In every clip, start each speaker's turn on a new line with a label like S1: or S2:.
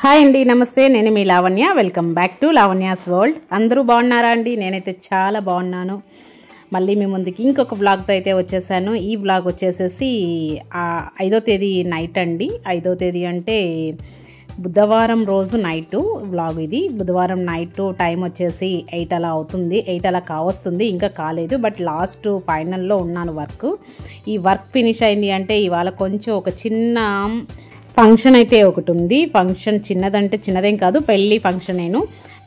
S1: Hi అండి, నమస్తే. నేను మీ Lavanya. Welcome back to Lavanya's world. అందరూ బాగున్నారా అండి? నేనైతే చాలా బాగున్నాను. మళ్ళీ మీ ముందుకి ఇంకొక వ్లాగ్తో అయితే వచ్చేసాను. ఈ వ్లాగ్ వచ్చేసేసి 5వ తేదీ నైట్ అండి. 5వ తేదీ అంటే బుధవారం రోజు నైటు వ్లాగ్ ఇది. బుధవారం నైటు టైం వచ్చేసి 8 అలా అవుతుంది. 8 అలా కావస్తుంది, ఇంకా కాలేదు. బట్ లాస్ట్ ఫైనల్లో ఉన్నాను. ఈ వర్క్ ఫినిష్ అయింది అంటే ఇవాళ కొంచెం ఒక చిన్న ఫంక్షన్ అయితే ఒకటి ఉంది. ఫంక్షన్ చిన్నదంటే చిన్నదేం కాదు, పెళ్ళి ఫంక్షన్ నేను.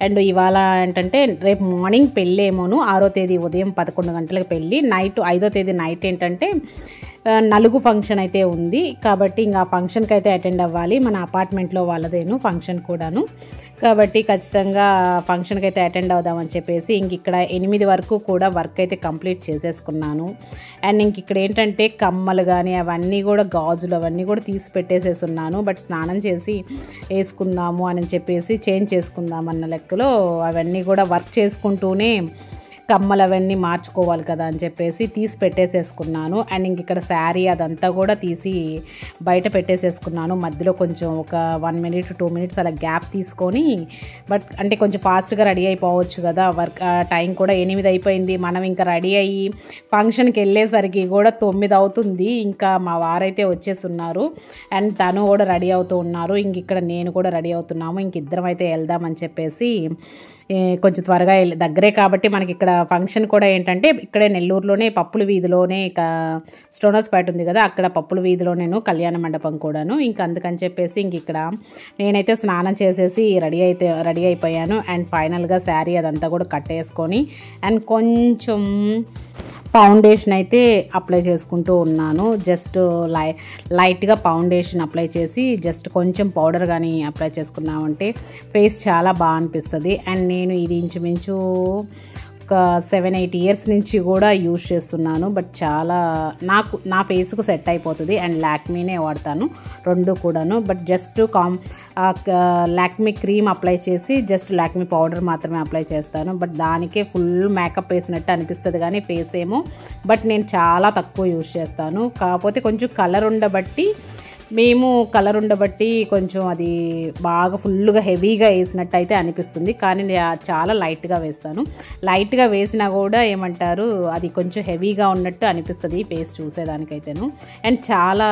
S1: అండ్ ఇవాళ ఏంటంటే రేపు మార్నింగ్ పెళ్ళి ఏమోను. 6వ తేదీ ఉదయం 11 గంటలకు పెళ్ళి. నైట్ 5వ తేదీ నైట్ ఏంటంటే నలుగు ఫంక్షన్ అయితే ఉంది. కాబట్టి ఇంకా ఆ ఫంక్షన్కి అయితే అటెండ్ అవ్వాలి. మన అపార్ట్మెంట్లో వాళ్ళదేను ఫంక్షన్ కూడాను. కాబట్టి ఖచ్చితంగా ఫంక్షన్కి అయితే అటెండ్ అవుదామని చెప్పేసి ఇంక ఇక్కడ 8 వరకు కూడా వర్క్ అయితే కంప్లీట్ చేసేసుకున్నాను. అండ్ ఇంక ఇక్కడ ఏంటంటే కమ్మలు కానీ అవన్నీ కూడా గాజులు అవన్నీ కూడా తీసి పెట్టేసేసి ఉన్నాను. బట్ స్నానం చేసి వేసుకుందాము అని చెప్పేసి చేంజ్ చేసుకుందాం అన్న లెక్కలో అవన్నీ కూడా వర్క్ చేసుకుంటూనే కమ్మలు అవన్నీ మార్చుకోవాలి కదా అని చెప్పేసి తీసి పెట్టేసేసుకున్నాను. అండ్ ఇంక ఇక్కడ శారీ అదంతా కూడా తీసి బయట పెట్టేసేసుకున్నాను. మధ్యలో కొంచెం ఒక 1 minute 2 minutes అలా గ్యాప్ తీసుకొని, బట్ అంటే కొంచెం ఫాస్ట్గా రెడీ అయిపోవచ్చు కదా. వర్క్ టైం కూడా 8 అయిపోయింది. మనం ఇంకా రెడీ అయ్యి ఫంక్షన్కి వెళ్ళేసరికి కూడా 9 అవుతుంది. ఇంకా మా వారైతే వచ్చేస్తున్నారు అండ్ తను కూడా రెడీ అవుతూ ఉన్నారు. ఇంక ఇక్కడ నేను కూడా రెడీ అవుతున్నాము. ఇంక ఇద్దరం అయితే వెళ్దామని చెప్పేసి కొంచెం త్వరగా దగ్గరే కాబట్టి మనకి ఇక్కడ ఫంక్షన్ కూడా ఏంటంటే ఇక్కడే నెల్లూరులోనే పప్పుల వీధిలోనే స్టోనర్స్పేట ఉంది కదా, అక్కడ పప్పుల వీధిలోనేను కళ్యాణ మండపం కూడాను. ఇంక అందుకని చెప్పేసి ఇంక ఇక్కడ నేనైతే స్నానం చేసేసి రెడీ అయిపోయాను. అండ్ ఫైనల్గా శారీ అదంతా కూడా కట్టేసుకొని అండ్ కొంచెం ఫౌండేషన్ అయితే అప్లై చేసుకుంటూ ఉన్నాను. జస్ట్ లైట్గా ఫౌండేషన్ అప్లై చేసి జస్ట్ కొంచెం పౌడర్ కానీ అప్లై చేసుకున్నామంటే ఫేస్ చాలా బాగా అనిపిస్తుంది. అండ్ నేను ఇది ఇంచుమించు ఒక 7-8 years నుంచి కూడా యూజ్ చేస్తున్నాను. బట్ చాలా నా ఫేస్కు సెట్ అయిపోతుంది. అండ్ లాక్మీనే వాడతాను రెండు కూడాను. But just Lakme cream apply చేసి జస్ట్ లాక్మీ పౌడర్ మాత్రమే అప్లై చేస్తాను. బట్ దానికే ఫుల్ మేకప్ వేసినట్టు అనిపిస్తుంది కానీ ఫేస్ ఏమో. బట్ నేను చాలా తక్కువ యూజ్ చేస్తాను. కాకపోతే కొంచెం కలర్ ఉండబట్టి కొంచెం అది బాగా ఫుల్గా హెవీగా వేసినట్టు అయితే అనిపిస్తుంది. కానీ చాలా లైట్గా వేస్తాను. లైట్గా వేసినా కూడా ఏమంటారు అది కొంచెం హెవీగా ఉన్నట్టు అనిపిస్తుంది ఫేస్ చూసేదానికైతేను. అండ్ చాలా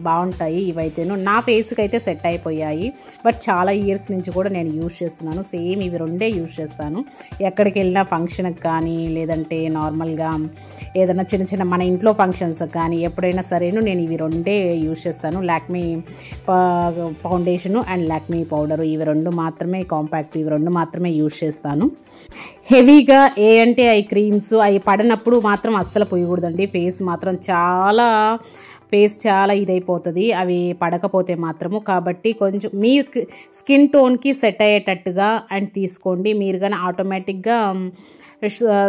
S1: బాగుంటాయి ఇవైతేను. నా ఫేస్కి అయితే సెట్ అయిపోయాయి. బట్ చాలా ఇయర్స్ నుంచి కూడా నేను యూజ్ చేస్తున్నాను. సేమ్ ఇవి రెండే యూజ్ చేస్తాను. ఎక్కడికి వెళ్ళినా ఫంక్షన్కి కానీ లేదంటే నార్మల్గా ఏదైనా చిన్న మన ఇంట్లో ఫంక్షన్స్ కానీ ఎప్పుడైనా సరేను నేను ఇవి రెండే యూజ్ చేస్తాను. Lakme foundation and Lakme powder ఇవి రెండు మాత్రమే, కాంపాక్ట్ ఇవి రెండు మాత్రమే యూజ్ చేస్తాను. హెవీగా అంటే ఐ క్రీమ్స్ అవి పడినప్పుడు మాత్రం అస్సలు పోయకూడదండి. ఫేస్ చాలా ఇదైపోతుంది అవి పడకపోతే మాత్రము. కాబట్టి కొంచెం మీ స్కిన్ టోన్కి సెట్ అయ్యేటట్టుగా అండ్ తీసుకోండి. మీరు కానీ ఆటోమేటిక్గా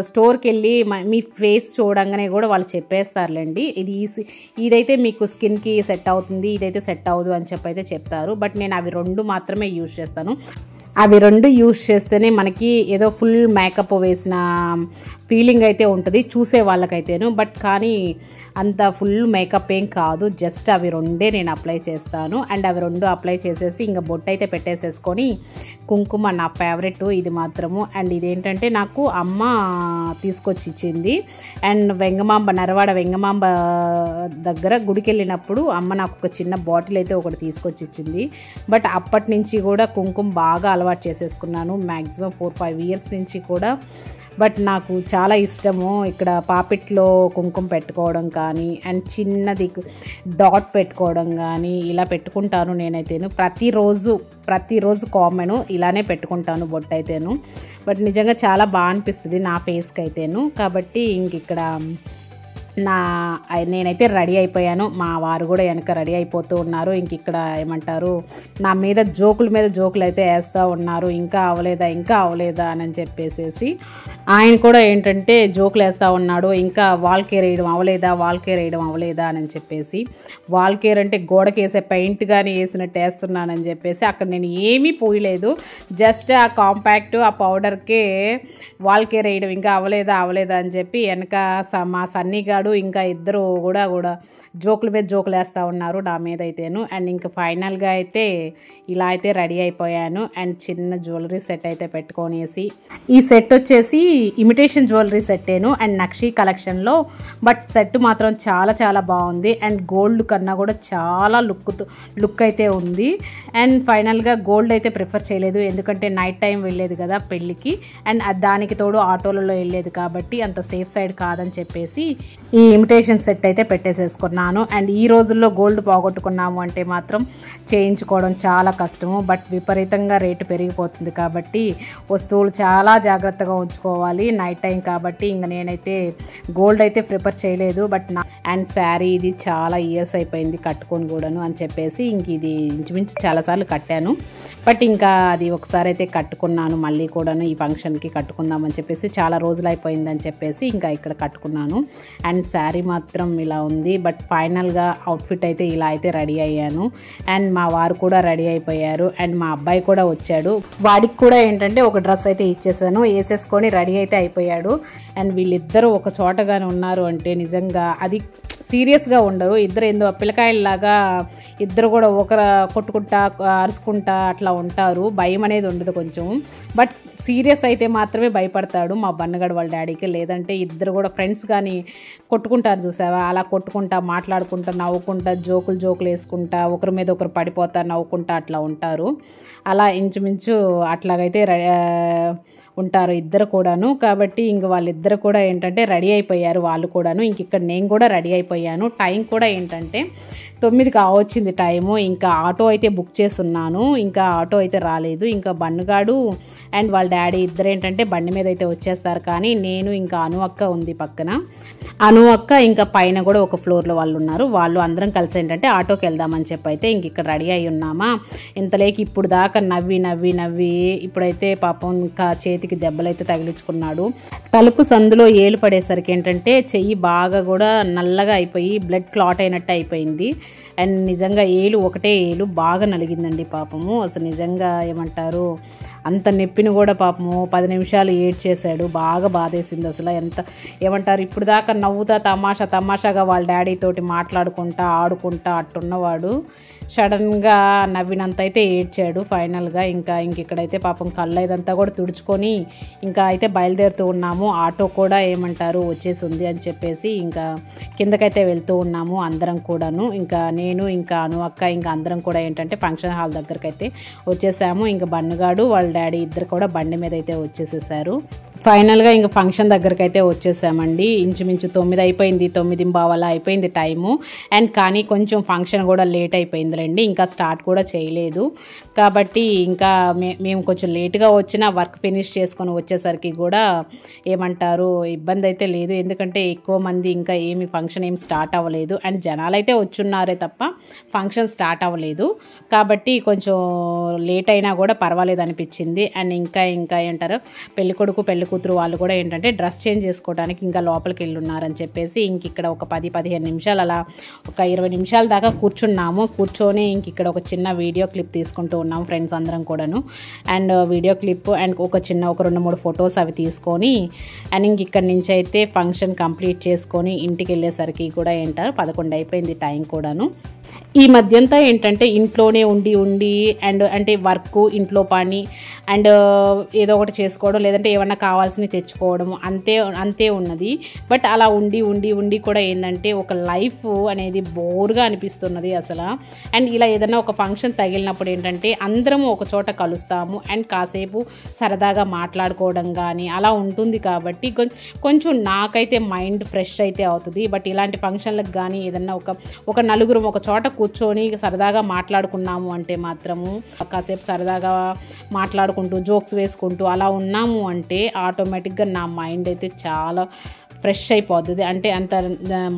S1: స్టోర్కి వెళ్ళి మీ ఫేస్ చూడంగానే కూడా వాళ్ళు చెప్పేస్తారులేండి, ఇదైతే మీకు స్కిన్కి సెట్ అవుతుంది, ఇదైతే సెట్ అవ్వదు అని చెప్పైతే చెప్తారు. బట్ నేను అవి రెండు మాత్రమే యూజ్ చేస్తాను. అవి రెండు యూజ్ చేస్తేనే మనకి ఏదో ఫుల్ మేకప్ వేసిన ఫీలింగ్ అయితే ఉంటుంది చూసే వాళ్ళకైతేను. బట్ కానీ అంత ఫుల్ మేకప్ ఏం కాదు. జస్ట్ అవి రెండే నేను అప్లై చేస్తాను. అండ్ అవి రెండు అప్లై చేసేసి ఇంకా బొట్టు అయితే పెట్టేసేసుకొని కుంకుమ నా ఫేవరెట్ ఇది మాత్రము. అండ్ ఇదేంటంటే నాకు అమ్మ తీసుకొచ్చి ఇచ్చింది. అండ్ నరవాడ వెంగమాంబ దగ్గర గుడికి వెళ్ళినప్పుడు అమ్మ నాకు ఒక చిన్న బాటిల్ అయితే ఒకటి తీసుకొచ్చి ఇచ్చింది. బట్ అప్పటి నుంచి కూడా కుంకుమ బాగా అలవాటు చేసేసుకున్నాను. మ్యాక్సిమం 4-5 years నుంచి కూడా. బట్ నాకు చాలా ఇష్టము ఇక్కడ పాపిట్లో కుంకుమ పెట్టుకోవడం కానీ అండ్ చిన్నది డాట్ పెట్టుకోవడం కానీ ఇలా పెట్టుకుంటాను నేనైతేను. ప్రతిరోజు కామన్ ఇలానే పెట్టుకుంటాను బొట్టు అయితేను. బట్ నిజంగా చాలా బాగా అనిపిస్తుంది నా ఫేస్కి అయితేను. కాబట్టి ఇంక ఇక్కడ నేనైతే రెడీ అయిపోయాను. మా వారు కూడా వెనక రెడీ అయిపోతూ ఉన్నారు. ఇంక ఇక్కడ ఏమంటారు నా మీద జోకులు అయితే వేస్తూ ఉన్నారు. ఇంకా అవ్వలేదా అని చెప్పేసి. ఆయన కూడా ఏంటంటే జోకులు వేస్తూ ఉన్నాడు, ఇంకా వాల్ కేర్ వేయడం అవ్వలేదా అని చెప్పేసి. వాల్ కేర్ అంటే గోడకి వేసే పెయింట్ కానీ వేసినట్టు వేస్తున్నానని చెప్పేసి అక్కడ నేను ఏమీ పోయలేదు, జస్ట్ ఆ కాంపాక్ట్ ఆ పౌడర్కే వాల్ కేర్ వేయడం ఇంకా అవ్వలేదా అని చెప్పి వెనక మా సన్నీగాడు ఇంకా ఇద్దరు కూడా జోకుల మీద జోకులు వేస్తూ ఉన్నారు నా మీద అయితేను. అండ్ ఇంకా ఫైనల్గా అయితే ఇలా అయితే రెడీ అయిపోయాను. అండ్ చిన్న జ్యువెలరీ సెట్ అయితే పెట్టుకొనేసి, ఈ సెట్ వచ్చేసి ఇమిటేషన్ జ్యువెలరీ సెట్టేను అండ్ నక్షి కలెక్షన్లో, బట్ సెట్ మాత్రం చాలా చాలా బాగుంది. అండ్ గోల్డ్ కన్నా కూడా చాలా లుక్ అయితే ఉంది. అండ్ ఫైనల్గా గోల్డ్ అయితే ప్రిఫర్ చేయలేదు, ఎందుకంటే నైట్ టైం వెళ్ళేది కదా పెళ్ళికి, అండ్ దానికి తోడు ఆటోలలో వెళ్ళేది కాబట్టి అంత సేఫ్ సైడ్ కాదని చెప్పేసి ఈ ఇమిటేషన్ సెట్ అయితే పెట్టేసేసుకున్నాను. అండ్ ఈ రోజుల్లో గోల్డ్ పోగొట్టుకున్నాము అంటే మాత్రం చేయించుకోవడం చాలా కష్టము, బట్ విపరీతంగా రేటు పెరిగిపోతుంది కాబట్టి వస్తువులు చాలా జాగ్రత్తగా ఉంచుకోవాలి. నైట్ టైం కాబట్టి ఇంకా నేనైతే గోల్డ్ అయితే ప్రిఫర్ చేయలేదు. బట్ అండ్ శారీ ఇది చాలా ఇయర్స్ అయిపోయింది కట్టుకొని కూడాను అని చెప్పేసి ఇంక ఇది ఇంచుమించు చాలాసార్లు కట్టాను, బట్ ఇంకా అది ఒకసారి అయితే కట్టుకున్నాను మళ్ళీ కూడాను ఈ ఫంక్షన్కి కట్టుకుందామని చెప్పేసి, చాలా రోజులు అయిపోయిందని చెప్పేసి ఇంకా ఇక్కడ కట్టుకున్నాను. అండ్ శారీ మాత్రం ఇలా ఉంది, బట్ ఫైనల్గా అవుట్ఫిట్ అయితే ఇలా అయితే రెడీ అయ్యాను. అండ్ మా వారు కూడా రెడీ అయిపోయారు అండ్ మా అబ్బాయి కూడా వచ్చాడు, వాడికి కూడా ఏంటంటే ఒక డ్రెస్ అయితే ఇచ్చేసాను, వేసేసుకొని రెడీ అయితే అయిపోయాడు. అండ్ వీళ్ళిద్దరూ ఒక చోటగానే ఉన్నారు అంటే నిజంగా అది సీరియస్గా ఉండరు, ఇద్దరు ఏందో పిల్లకాయల్లాగా ఇద్దరు కూడా ఒకరు కొట్టుకుంటా అరుచుకుంటా అట్లా ఉంటారు, భయం అనేది ఉండదు కొంచెం. బట్ సీరియస్ అయితే మాత్రమే భయపడతాడు మా బన్నగాడు వాళ్ళ డాడీకి, లేదంటే ఇద్దరు కూడా ఫ్రెండ్స్ కానీ కొట్టుకుంటారు చూసావా, అలా కొట్టుకుంటా మాట్లాడుకుంటా నవ్వుకుంటా జోకులు వేసుకుంటా ఒకరి మీద ఒకరు పడిపోతా నవ్వుకుంటా అట్లా ఉంటారు. అలా ఇంచుమించు అట్లాగైతే ఉంటారు ఇద్దరు కూడాను. కాబట్టి ఇంక వాళ్ళిద్దరు కూడా ఏంటంటే రెడీ అయిపోయారు వాళ్ళు కూడాను. ఇంక ఇక్కడ నేను కూడా రెడీ అయిపోయాను. టైం కూడా ఏంటంటే 9 కావచ్చింది టైము. ఇంకా ఆటో అయితే బుక్ చేసున్నాను, ఇంకా ఆటో అయితే రాలేదు. ఇంకా బన్నుగాడు అండ్ వాళ్ళ డాడీ ఇద్దరు ఏంటంటే బండి మీద అయితే వచ్చేస్తారు, కానీ నేను ఇంకా అను అక్క ఉంది పక్కన, అను అక్క ఇంకా పైన కూడా ఒక ఫ్లోర్లో వాళ్ళు ఉన్నారు, వాళ్ళు అందరం కలిసి ఏంటంటే ఆటోకి వెళ్దామని చెప్పి అయితే ఇంక ఇక్కడ రెడీ అయి ఉన్నామా. ఇంతలేకి ఇప్పుడు దాకా నవ్వి ఇప్పుడైతే పాపం ఇంకా చేతికి దెబ్బలైతే తగిలించుకున్నాడు. తలుపు సందులో ఏలు పడేసరికి ఏంటంటే చెయ్యి బాగా కూడా నల్లగా అయిపోయి బ్లడ్ క్లాట్ అయినట్టు అయిపోయింది. అండ్ నిజంగా ఒకటే ఏలు బాగా నలిగిందండి పాపము. అసలు నిజంగా ఏమంటారు అంత నొప్పిని కూడా పాపము 10 నిమిషాలు ఏడ్చేశాడు, బాగా బాధేసింది అసలు. ఎంత ఏమంటారు ఇప్పుడు దాకా నవ్వుతా తమాషాగా వాళ్ళ డాడీ తోటి మాట్లాడుకుంటా ఆడుకుంటా అట్టున్నవాడు సడన్గా నవ్వినంత అయితే ఏడ్చాడు ఫైనల్గా. ఇంకా ఇక్కడైతే పాపం కళ్ళు ఇదంతా కూడా తుడుచుకొని ఇంకా అయితే బయలుదేరుతూ ఉన్నాము. ఆటో కూడా ఏమంటారు వచ్చేసి ఉంది అని చెప్పేసి ఇంకా కిందకైతే వెళ్తూ ఉన్నాము అందరం కూడాను. ఇంకా నేను ఇంకా అను అక్క ఇంకా అందరం కూడా ఏంటంటే ఫంక్షన్ హాల్ దగ్గరికి అయితే వచ్చేసాము. ఇంకా బన్నుగాడు వాళ్ళ డాడీ ఇద్దరు కూడా బండి మీద అయితే వచ్చేసేసారు. ఫైనల్గా ఇంకా ఫంక్షన్ దగ్గరికి అయితే వచ్చేసామండి. ఇంచుమించు 9 అయిపోయింది, 9:15 అయిపోయింది టైము. అండ్ కానీ కొంచెం ఫంక్షన్ కూడా లేట్ అయిపోయిందిలేండి, ఇంకా స్టార్ట్ కూడా చేయలేదు. కాబట్టి ఇంకా మేము కొంచెం లేట్గా వచ్చినా వర్క్ ఫినిష్ చేసుకొని వచ్చేసరికి కూడా ఏమంటారు ఇబ్బంది అయితే లేదు, ఎందుకంటే ఎక్కువ మంది ఇంకా ఫంక్షన్ స్టార్ట్ అవ్వలేదు. అండ్ జనాలు అయితే వచ్చున్నారే తప్ప ఫంక్షన్ స్టార్ట్ అవ్వలేదు. కాబట్టి కొంచెం లేట్ అయినా కూడా పర్వాలేదు అనిపించింది. అండ్ ఇంకా ఏంటారు పెళ్ళికొడుకు పెళ్ళికూతురు వాళ్ళు కూడా ఏంటంటే డ్రెస్ చేంజ్ చేసుకోవడానికి ఇంకా లోపలికి వెళ్ళున్నారని చెప్పేసి ఇక్కడ ఒక 10-15 నిమిషాలు అలా ఒక 20 నిమిషాల దాకా కూర్చొని ఇక్కడ ఒక చిన్న వీడియో క్లిప్ తీసుకుంటూ ఉన్నాము ఫ్రెండ్స్ అందరం కూడాను. అండ్ వీడియో క్లిప్ అండ్ ఒక 2-3 ఫొటోస్ అవి తీసుకొని అండ్ ఇక్కడ నుంచి అయితే ఫంక్షన్ కంప్లీట్ చేసుకొని ఇంటికి వెళ్ళేసరికి కూడా 11 అయిపోయింది టైం కూడాను. ఈ మధ్యంతా ఏంటంటే ఇంట్లోనే ఉండి అండ్ అంటే వర్క్ ఇంట్లో పని అండ్ ఏదో ఒకటి చేసుకోవడం లేదంటే ఏమన్నా కావాల్సినవి తెచ్చుకోవడం అంతే ఉన్నది. బట్ అలా ఉండి కూడా ఏంటంటే ఒక లైఫ్ అనేది బోర్గా అనిపిస్తున్నది అసలు. అండ్ ఇలా ఏదైనా ఒక ఫంక్షన్ తగిలినప్పుడు ఏంటంటే అందరము ఒక చోట కలుస్తాము అండ్ కాసేపు సరదాగా మాట్లాడుకోవడం కానీ అలా ఉంటుంది. కాబట్టి కొంచెం నాకైతే మైండ్ ఫ్రెష్ అయితే అవుతుంది. బట్ ఇలాంటి ఫంక్షన్లకు కానీ ఏదన్నా ఒక నలుగురు ఒక చోట కూర్చొని సరదాగా మాట్లాడుకున్నాము అంటే మాత్రము కాసేపు సరదాగా మాట్లాడుకుంటూ జోక్స్ వేసుకుంటూ అలా ఉన్నాము అంటే ఆటోమేటిక్గా నా మైండ్ అయితే చాలా ఫ్రెష్ అయిపోతుంది. అంటే అంత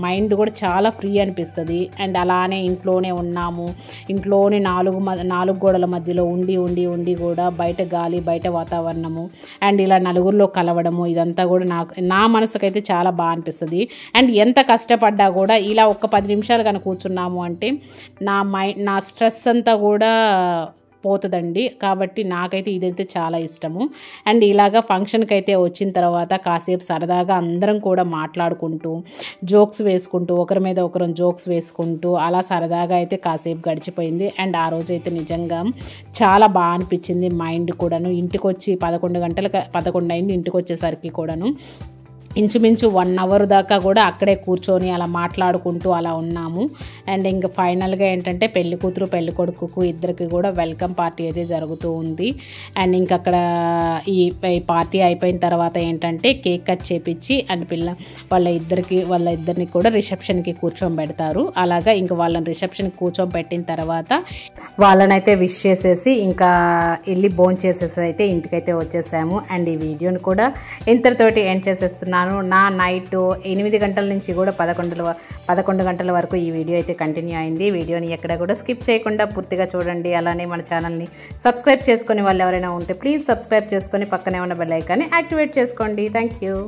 S1: మైండ్ కూడా చాలా ఫ్రీ అనిపిస్తుంది. అండ్ అలానే ఇంట్లోనే ఉన్నాము, ఇంట్లోనే నాలుగు గోడల మధ్యలో ఉండి కూడా బయట గాలి, బయట వాతావరణము అండ్ ఇలా నలుగురిలో కలవడము ఇదంతా కూడా నా మనసుకైతే చాలా బాగా అనిపిస్తుంది. అండ్ ఎంత కష్టపడ్డా కూడా ఇలా ఒక 10 నిమిషాలు కనుక కూర్చున్నాము అంటే నా స్ట్రెస్ అంతా కూడా పోతుందండి. కాబట్టి నాకైతే ఇదైతే చాలా ఇష్టము. అండ్ ఇలాగా ఫంక్షన్కి అయితే వచ్చిన తర్వాత కాసేపు సరదాగా అందరం కూడా మాట్లాడుకుంటూ జోక్స్ వేసుకుంటూ ఒకరి మీద ఒకరం జోక్స్ వేసుకుంటూ అలా సరదాగా అయితే కాసేపు గడిచిపోయింది. అండ్ ఆ రోజు అయితే నిజంగా చాలా బాగా అనిపించింది. మైండ్ కూడాను ఇంటికి వచ్చి 11 అయింది. ఇంటికి వచ్చేసరికి కూడాను ఇంచుమించు 1 అవర్ దాకా కూడా అక్కడే కూర్చొని అలా మాట్లాడుకుంటూ అలా ఉన్నాము. అండ్ ఇంకా ఫైనల్గా ఏంటంటే పెళ్లి కూతురు పెళ్లి కొడుకుకు ఇద్దరికి కూడా వెల్కమ్ పార్టీ అయితే జరుగుతూ ఉంది. అండ్ ఇంక అక్కడ ఈ పార్టీ అయిపోయిన తర్వాత ఏంటంటే కేక్ కట్ చేపించి అండ్ వాళ్ళిద్దరిని కూడా రిసెప్షన్కి కూర్చోబెడతారు. అలాగా ఇంక వాళ్ళని రిసెప్షన్కి కూర్చోబెట్టిన తర్వాత వాళ్ళనైతే విష్ చేసేసి ఇంకా వెళ్ళి భోంచేసేసి అయితే ఇంటికైతే వచ్చేసాము. అండ్ ఈ వీడియోని కూడా ఇంతటితోటి ఎండ్ చేసేస్తున్నాను. నా నైట్ 8 గంటల నుంచి కూడా 11 గంటల వరకు ఈ వీడియో అయితే కంటిన్యూ అయింది. వీడియోని ఎక్కడ కూడా స్కిప్ చేయకుండా పూర్తిగా చూడండి. అలానే మన ఛానల్ని సబ్స్క్రైబ్ చేసుకునే వాళ్ళు ఎవరైనా ఉంటే ప్లీజ్ సబ్స్క్రైబ్ చేసుకొని పక్కనే ఉన్న బెల్ ఐకాన్ని యాక్టివేట్ చేసుకోండి. Thank you.